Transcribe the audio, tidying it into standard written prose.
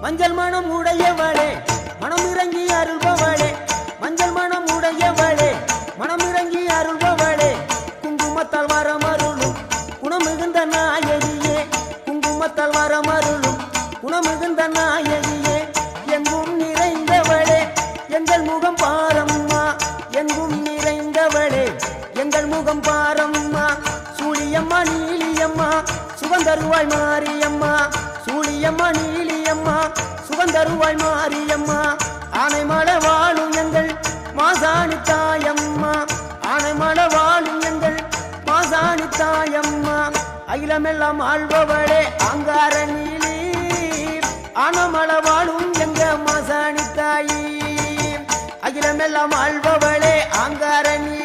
மஞ்சள் மனம் உடையவளே மனம் இறங்கி அருள்பவளே மஞ்சள் மனம் உடையவளே மனம் இறங்கி அருள்பவளே குங்குமத்தால் வரமருளும் குணமிகுந்த நாயகியே குங்குமத்தால் வரமருளும் குணமிகுந்த நாயகியே எங்கும் நிறைந்தவளே எங்கள் முகம் பாரம்மா எங்கும் நிறைந்தவளே எங்கள் முகம் பாரம்மா சூழியம்மா நீலியம்மா சுகந்தருவாய் மாரியம்மா சூழியம்மா நீலியம்மா சுகந்தருவாய் மாரியம்மா ஆனைமலை வாழும் எங்கள் மாசாணி தாயம்மா ஆனைமலை வாழும் எங்கள் மாசாணி தாயம்மா அகிலமெல்லாம் ஆள்பவளே அங்கார நீலி ஆனமலை வாழும் எங்க மாசாணி தாயி அகிலமெல்லாம் ஆள்பவளே அங்கார நீலி